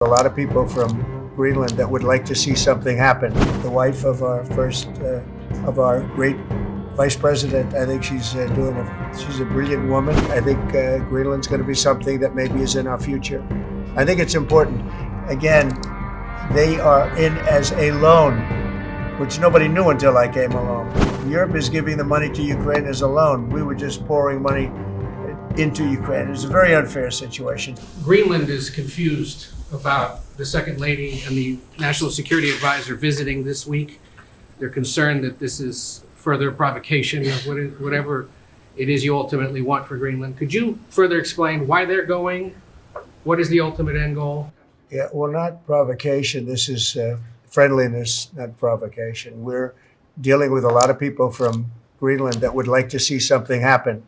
A lot of people from Greenland that would like to see something happen. The wife of our great vice president, I think she's a brilliant woman. I think Greenland's going to be something that maybe is in our future. I think it's important. Again, they are in as a loan, which nobody knew until I came along. Europe is giving the money to Ukraine as a loan. We were just pouring money into Ukraine. It's a very unfair situation. Greenland is confused about the Second Lady and the National Security Advisor visiting this week. They're concerned that this is further provocation of whatever it is you ultimately want for Greenland. Could you further explain why they're going? What is the ultimate end goal? Yeah, well, not provocation. This is friendliness, not provocation. We're dealing with a lot of people from Greenland that would like to see something happen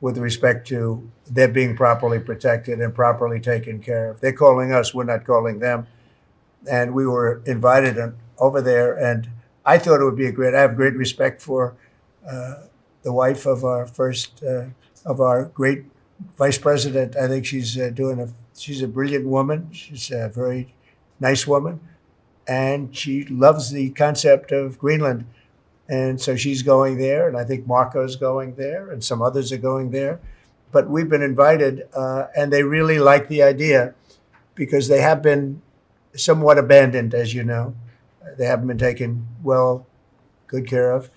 with respect to their being properly protected and properly taken care of. They're calling us, we're not calling them. And we were invited over there, and I thought it would be I have great respect for the wife of our great vice president. I think she's a brilliant woman. She's a very nice woman, and she loves the concept of Greenland. And so she's going there, and I think Marco's going there, and some others are going there. But we've been invited, and they really like the idea because they have been somewhat abandoned, as you know. They haven't been taken good care of.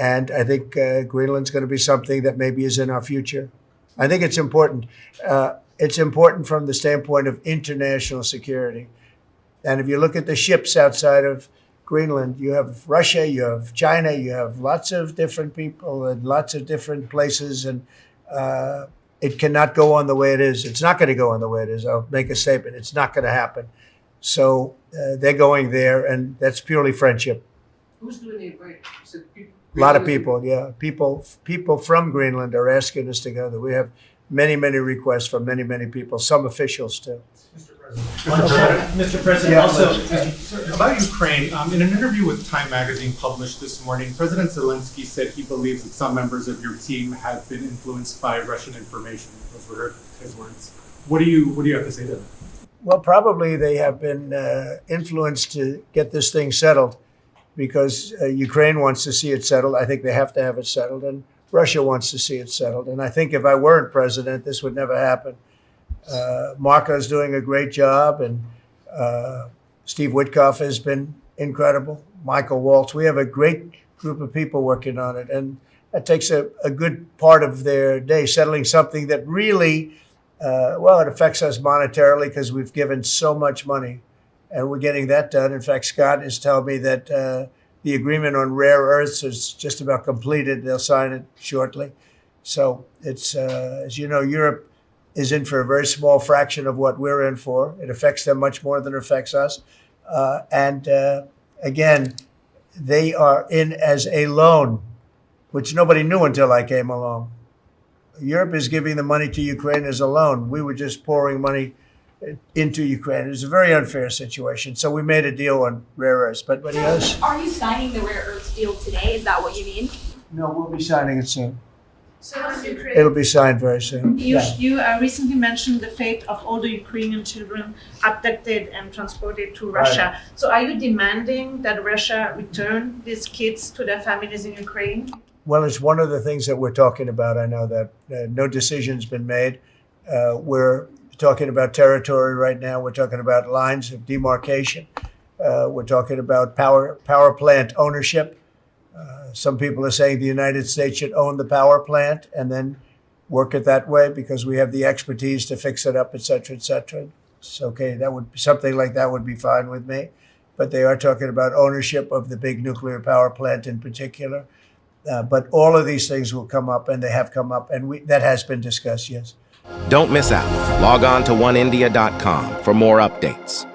And I think Greenland's going to be something that maybe is in our future. I think it's important. It's important from the standpoint of international security. And if you look at the ships outside of Greenland, you have Russia, you have China, you have lots of different people and lots of different places, and it cannot go on the way it is. It's not going to go on the way it is. I'll make a statement. It's not going to happen. So they're going there, and that's purely friendship. Who's doing the invite? A lot of people, yeah. People from Greenland are asking us to go there. We have many, many requests from many, many people, some officials too. Mr. President, Yeah, also about Ukraine, in an interview with Time magazine published this morning, President Zelensky said he believes that some members of your team have been influenced by Russian information. Those were his words. What do you have to say to that? Well, probably they have been influenced to get this thing settled because Ukraine wants to see it settled. I think they have to have it settled, and Russia wants to see it settled. And I think if I weren't president, this would never happen. Marco's doing a great job, and Steve Witkoff has been incredible. Michael Waltz. We have a great group of people working on it, and that takes a good part of their day, settling something that really, it affects us monetarily because we've given so much money, and we're getting that done. In fact, Scott is telling me that the agreement on rare earths is just about completed. They'll sign it shortly. So it's, as you know, Europe is in for a very small fraction of what we're in for. It affects them much more than it affects us. Again, they are in as a loan, which nobody knew until I came along. Europe is giving the money to Ukraine as a loan. We were just pouring money into Ukraine. It's a very unfair situation. So we made a deal on rare earths. But yes. Are you signing the rare earths deal today? Is that what you mean? No, we'll be signing it soon. So, It'll be signed very soon. You recently mentioned the fate of all the Ukrainian children abducted and transported to Russia. Right. So are you demanding that Russia return these kids to their families in Ukraine? Well, it's one of the things that we're talking about. I know that no decision's been made. We're talking about territory right now. We're talking about lines of demarcation. We're talking about power plant ownership. Some people are saying the United States should own the power plant and then work it that way because we have the expertise to fix it up, et cetera, et cetera. It's okay. Something like that would be fine with me. But they are talking about ownership of the big nuclear power plant in particular. But all of these things will come up, and they have come up, and that has been discussed, yes. Don't miss out. Log on to oneindia.com for more updates.